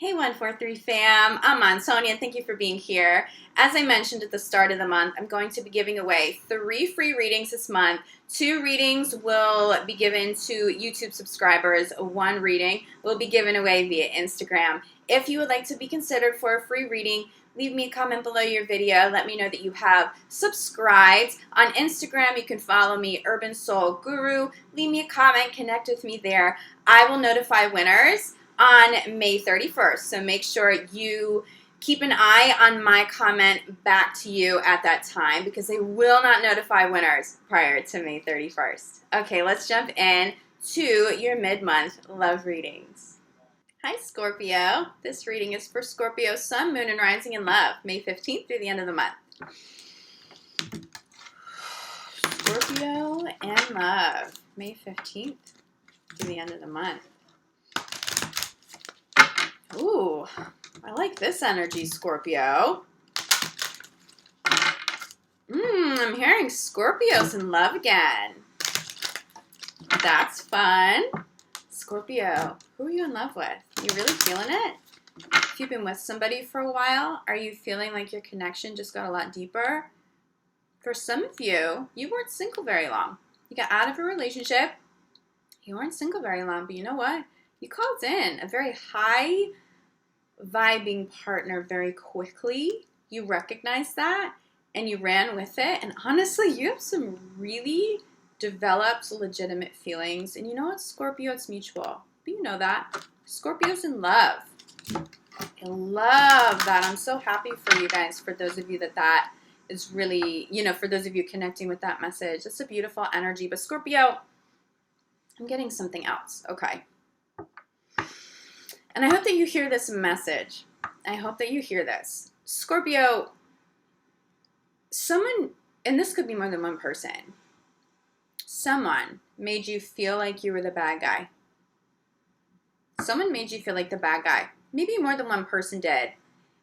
Hey 143 fam, I'm Antonia. Thank you for being here. As I mentioned at the start of the month, I'm going to be giving away 3 free readings this month. 2 readings will be given to YouTube subscribers. 1 reading will be given away via Instagram. If you would like to be considered for a free reading, leave me a comment below your video. Let me know that you have subscribed. On Instagram, you can follow me, UrbanSoulGuru. Leave me a comment, connect with me there. I will notify winners on May 31st. So make sure you keep an eye on my comment back to you at that time because they will not notify winners prior to May 31st. Okay, let's jump in to your mid-month love readings. Hi Scorpio. This reading is for Scorpio, Sun, Moon, and Rising in Love, May 15th through the end of the month. Scorpio and love, May 15th through the end of the month. Ooh, I like this energy, Scorpio. I'm hearing Scorpios in love again. That's fun. Scorpio, who are you in love with? You really feeling it? If you've been with somebody for a while, are you feeling like your connection just got a lot deeper? For some of you, you weren't single very long. You got out of a relationship. You weren't single very long, but you know what? You called in a very high vibing partner very quickly. You recognized that and you ran with it. And honestly, you have some really developed legitimate feelings. And you know what, Scorpio? It's mutual. But you know that. Scorpio's in love. I love that. I'm so happy for you guys, for those of you that is really, for those of you connecting with that message. It's a beautiful energy. But Scorpio, I'm getting something else. Okay. And I hope that you hear this message. I hope that you hear this. Scorpio, someone, and this could be more than one person, someone made you feel like you were the bad guy. Someone made you feel like the bad guy. Maybe more than one person did.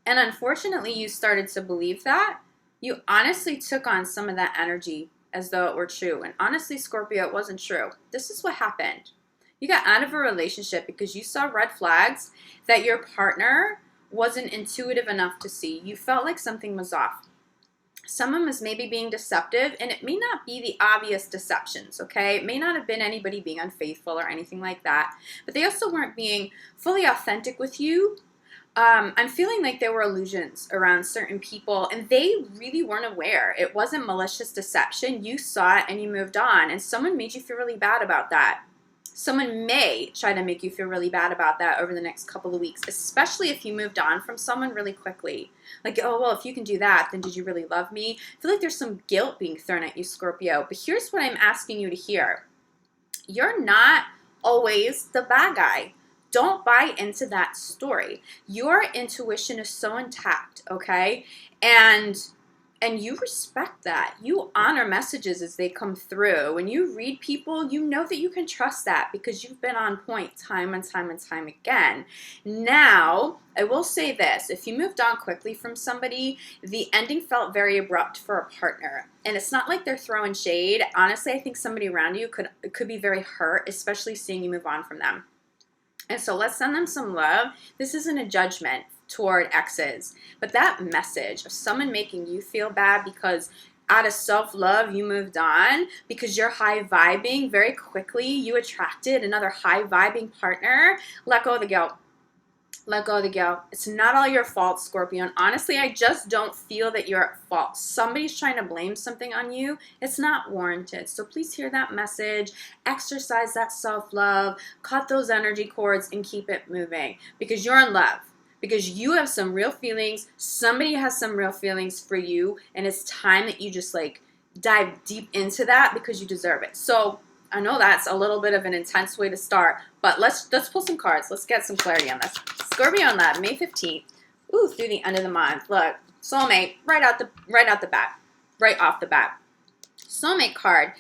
And unfortunately, you started to believe that. You honestly took on some of that energy as though it were true. And honestly, Scorpio, it wasn't true. This is what happened. You got out of a relationship because you saw red flags that your partner wasn't intuitive enough to see. You felt like something was off. Someone was maybe being deceptive, and it may not be the obvious deceptions, okay? It may not have been anybody being unfaithful or anything like that, but they also weren't being fully authentic with you. I'm feeling like there were illusions around certain people, and they really weren't aware. It wasn't malicious deception. You saw it, and you moved on, and someone made you feel really bad about that. Someone may try to make you feel really bad about that over the next couple of weeks, especially if you moved on from someone really quickly. Like, oh, well, if you can do that, then did you really love me? I feel like there's some guilt being thrown at you, Scorpio. But here's what I'm asking you to hear. You're not always the bad guy. Don't buy into that story. Your intuition is so intact, okay? And you respect that. You honor messages as they come through. When you read people, you know that you can trust that because you've been on point time and time and time again. Now, I will say this. If you moved on quickly from somebody, the ending felt very abrupt for a partner. And it's not like they're throwing shade. Honestly, I think somebody around you could be very hurt, especially seeing you move on from them. And so let's send them some love. This isn't a judgment toward exes, but that message of someone making you feel bad because out of self-love you moved on, because you're high vibing very quickly, you attracted another high vibing partner. Let go of the guilt. Let go of the guilt. It's not all your fault, Scorpio. And honestly, I just don't feel that you're at fault. Somebody's trying to blame something on you. It's not warranted. So please hear that message. Exercise that self-love. Cut those energy cords and keep it moving because you're in love. Because you have some real feelings, somebody has some real feelings for you, and it's time that you just dive deep into that because you deserve it. So I know that's a little bit of an intense way to start, but let's pull some cards. Let's get some clarity on this. Scorpio in love, May 15th, through the end of the month. Look, soulmate, right off the bat. Soulmate card.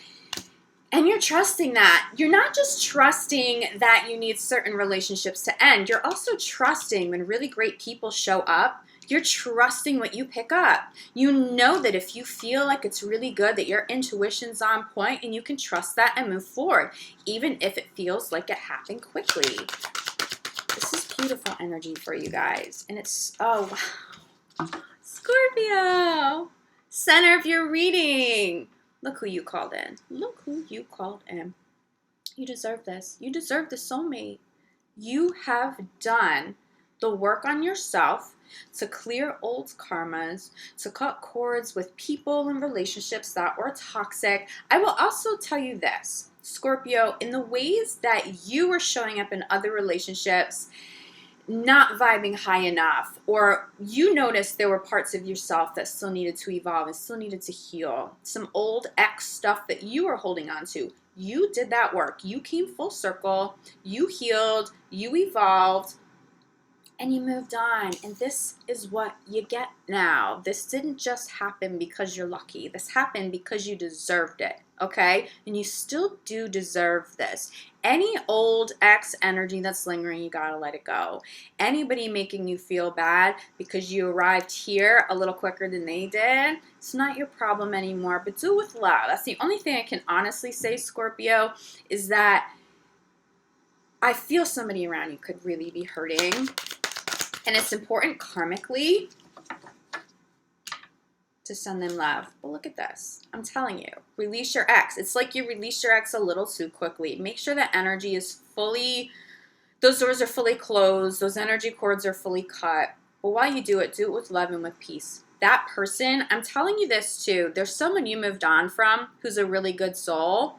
And you're trusting that. You're not just trusting that you need certain relationships to end. You're also trusting when really great people show up. You're trusting what you pick up. You know that if you feel like it's really good, that your intuition's on point, and you can trust that and move forward, even if it feels like it happened quickly. This is beautiful energy for you guys. And it's, oh, wow. Scorpio, center of your reading. Look who you called in. Look who you called in. You deserve this. You deserve the soulmate. You have done the work on yourself to clear old karmas, to cut cords with people and relationships that were toxic. I will also tell you this, Scorpio, in the ways that you were showing up in other relationships, not vibing high enough, or you noticed there were parts of yourself that still needed to evolve and still needed to heal, some old ex stuff that you were holding on to. You did that work. You came full circle. You healed. You evolved. And you moved on. And this is what you get now. This didn't just happen because you're lucky. This happened because you deserved it. Okay? And you still do deserve this. Any old ex energy that's lingering, you gotta let it go. Anybody making you feel bad because you arrived here a little quicker than they did, it's not your problem anymore. But do it with love. That's the only thing I can honestly say, Scorpio, is that I feel somebody around you could really be hurting. And it's important karmically to send them love. But look at this. I'm telling you, release your ex. It's like you release your ex a little too quickly. Make sure that energy is fully, those doors are fully closed. Those energy cords are fully cut. But while you do it with love and with peace. That person, I'm telling you this too, there's someone you moved on from who's a really good soul.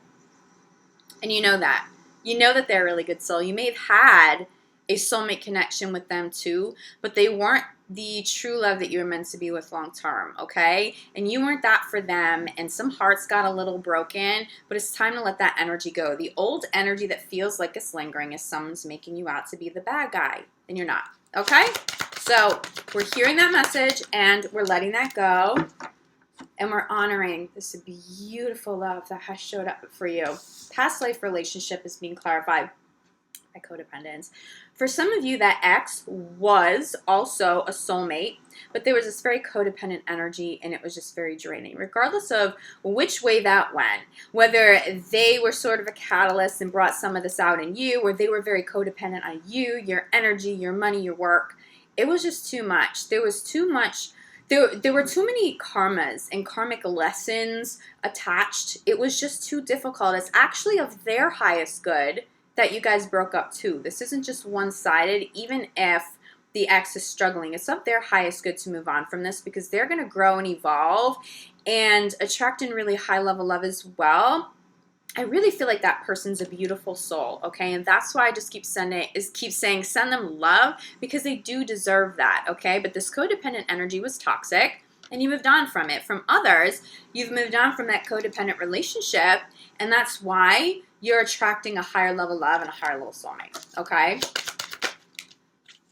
And you know that. You know that they're a really good soul. You may have had a soulmate connection with them too, but they weren't the true love that you were meant to be with long term, okay? And you weren't that for them, and some hearts got a little broken, but it's time to let that energy go. The old energy that feels like it's lingering is someone's making you out to be the bad guy, and you're not, okay? So we're hearing that message, and we're letting that go, and we're honoring this beautiful love that has showed up for you. Past life relationship is being clarified. Codependence. For some of you, that ex was also a soulmate, but there was this very codependent energy and it was just very draining, regardless of which way that went. Whether they were sort of a catalyst and brought some of this out in you, or they were very codependent on you, your energy, your money, your work. It was just too much. There was too much. There were too many karmas and karmic lessons attached. It was just too difficult. It's actually of their highest good that you guys broke up too. This isn't just one-sided, even if the ex is struggling. It's of their highest good to move on from this because they're going to grow and evolve and attract in really high-level love as well. I really feel like that person's a beautiful soul, okay? And that's why I just keep saying send them love because they do deserve that, okay? But this codependent energy was toxic and you moved on from it. From others, you've moved on from that codependent relationship, and that's why you're attracting a higher level love and a higher level soulmate, okay?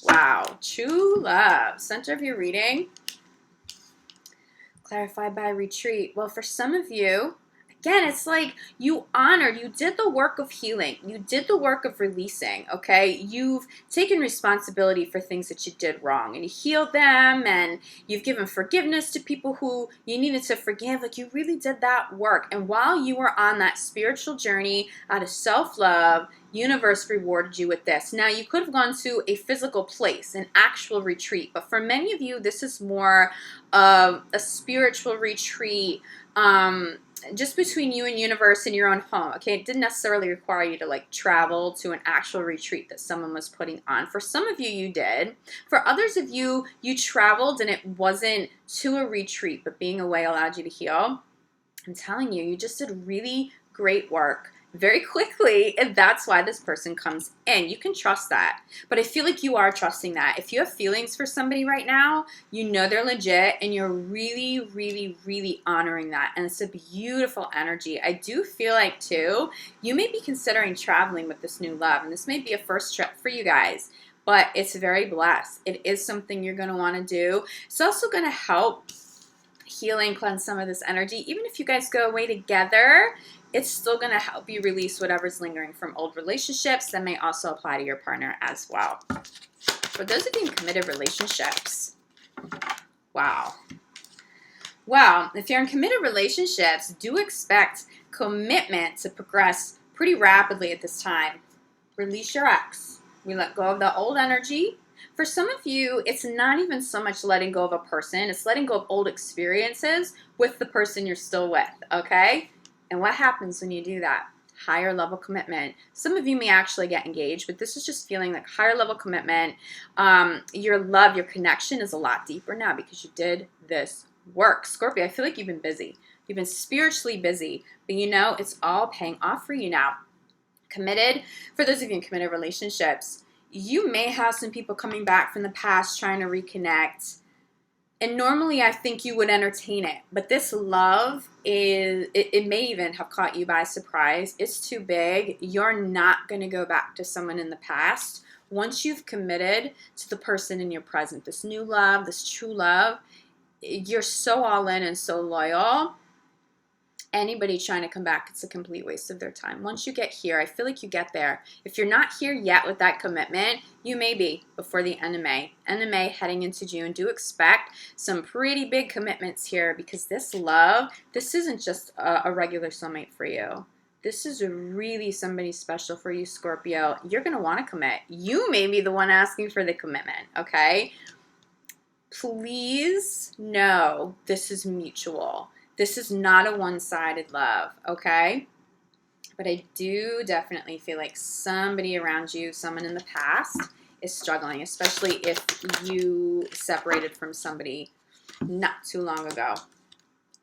Wow, true love. Center of your reading. Clarified by retreat. Well, for some of you, again, it's like you honored, you did the work of healing. You did the work of releasing, okay? You've taken responsibility for things that you did wrong and you healed them and you've given forgiveness to people who you needed to forgive. Like you really did that work. And while you were on that spiritual journey out of self-love, universe rewarded you with this. Now, you could have gone to a physical place, an actual retreat, but for many of you, this is more of a spiritual retreat, just between you and universe in your own home, okay? It didn't necessarily require you to like travel to an actual retreat that someone was putting on. For some of you, you did. For others of you, you traveled and it wasn't to a retreat, but being away allowed you to heal. I'm telling you, you just did really great work very quickly, and that's why this person comes in. You can trust that, but I feel like you are trusting that. If you have feelings for somebody right now, you know they're legit, and you're really, really, really honoring that, and it's a beautiful energy. I do feel like, too, you may be considering traveling with this new love, and this may be a first trip for you guys, but it's very blessed. It is something you're going to want to do. It's also going to help healing, cleanse some of this energy. Even if you guys go away together, it's still going to help you release whatever's lingering from old relationships. That may also apply to your partner as well. For those of you in committed relationships, wow. Well, if you're in committed relationships, do expect commitment to progress pretty rapidly at this time. Release your ex. We let go of the old energy. For some of you, it's not even so much letting go of a person. It's letting go of old experiences with the person you're still with, okay? And what happens when you do that? Higher level commitment. Some of you may actually get engaged, but this is just feeling like higher level commitment. Your love, your connection is a lot deeper now because you did this work. Scorpio, I feel like you've been busy. You've been spiritually busy, but you know, it's all paying off for you now. Committed, for those of you in committed relationships, you may have some people coming back from the past trying to reconnect. And normally I think you would entertain it. But this love it may even have caught you by surprise. It's too big. You're not going to go back to someone in the past. Once you've committed to the person in your present, this new love, this true love, you're so all in and so loyal. Anybody trying to come back, it's a complete waste of their time. Once you get here, I feel like you get there. If you're not here yet with that commitment, you may be before the end of May. End of May, heading into June. Do expect some pretty big commitments here because this love, this isn't just a regular soulmate for you. This is really somebody special for you, Scorpio. You're going to want to commit. You may be the one asking for the commitment, okay? Please know this is mutual. This is not a one-sided love, okay? But I do definitely feel like somebody around you, someone in the past, is struggling, especially if you separated from somebody not too long ago.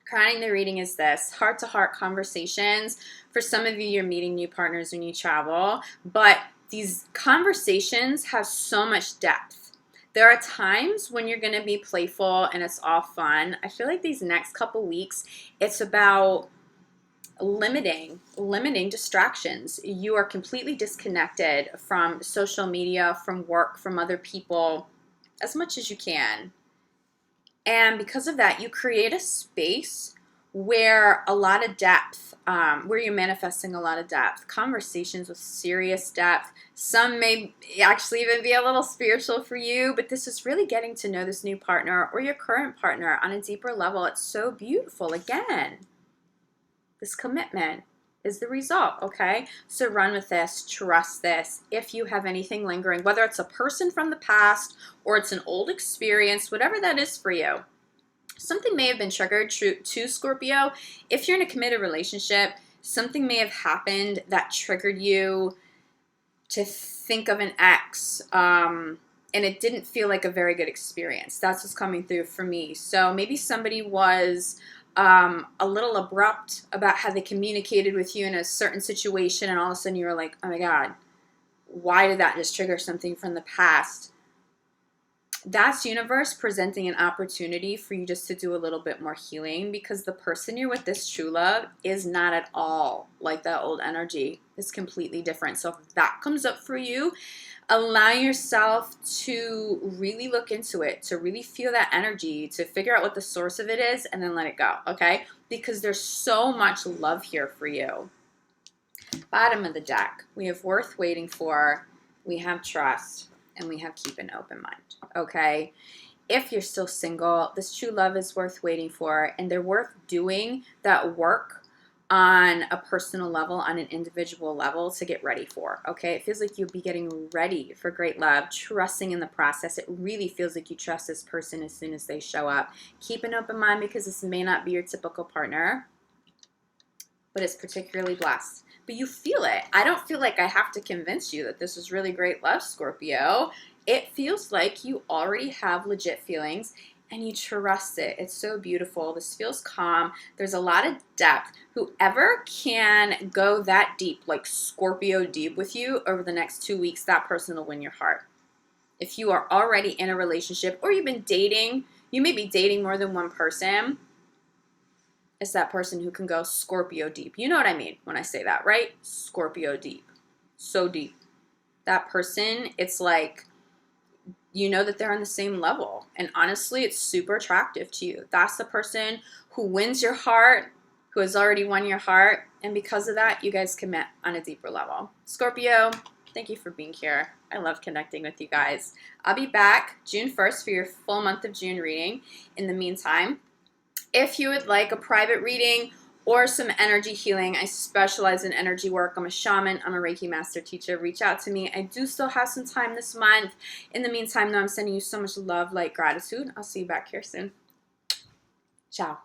Crowning the reading is this: heart-to-heart conversations. For some of you, you're meeting new partners when you travel, but these conversations have so much depth. There are times when you're going to be playful and it's all fun. I feel like these next couple weeks, it's about limiting distractions. You are completely disconnected from social media, from work, from other people, as much as you can. And because of that, you create a space where a lot of depth, where you're manifesting a lot of depth, conversations with serious depth. Some may actually even be a little spiritual for you, but this is really getting to know this new partner or your current partner on a deeper level. It's so beautiful. Again, this commitment is the result, okay? So run with this, trust this. If you have anything lingering, whether it's a person from the past or it's an old experience, whatever that is for you, something may have been triggered to Scorpio. If you're in a committed relationship, something may have happened that triggered you to think of an ex, and it didn't feel like a very good experience. That's what's coming through for me. So maybe somebody was a little abrupt about how they communicated with you in a certain situation, and all of a sudden you were like, oh my God, why did that just trigger something from the past? That's universe presenting an opportunity for you just to do a little bit more healing, because the person you're with, this true love, is not at all like that old energy. It's completely different. So if that comes up for you, allow yourself to really look into it, to really feel that energy, to figure out what the source of it is, and then let it go, okay? Because there's so much love here for you. Bottom of the deck, we have worth waiting for, we have trust, and we have keep an open mind, okay? If you're still single, this true love is worth waiting for, and they're worth doing that work on a personal level, on an individual level, to get ready for, okay? It feels like you'll be getting ready for great love, trusting in the process. It really feels like you trust this person as soon as they show up. Keep an open mind, because this may not be your typical partner, but it's particularly blessed. But you feel it. I don't feel like I have to convince you that this is really great love, Scorpio. It feels like you already have legit feelings and you trust it. It's so beautiful. This feels calm. There's a lot of depth. Whoever can go that deep, like Scorpio deep with you over the next 2 weeks, that person will win your heart. If you are already in a relationship or you've been dating, you may be dating more than one person. It's that person who can go Scorpio deep. You know what I mean when I say that, right? Scorpio deep. So deep. That person, it's like, you know that they're on the same level. And honestly, it's super attractive to you. That's the person who wins your heart, who has already won your heart. And because of that, you guys commit on a deeper level. Scorpio, thank you for being here. I love connecting with you guys. I'll be back June 1st for your full month of June reading. In the meantime, if you would like a private reading or some energy healing. I specialize in energy work. I'm a shaman. I'm a Reiki master teacher. Reach out to me. I do still have some time this month. In the meantime, though, I'm sending you so much love, light, gratitude. I'll see you back here soon. Ciao.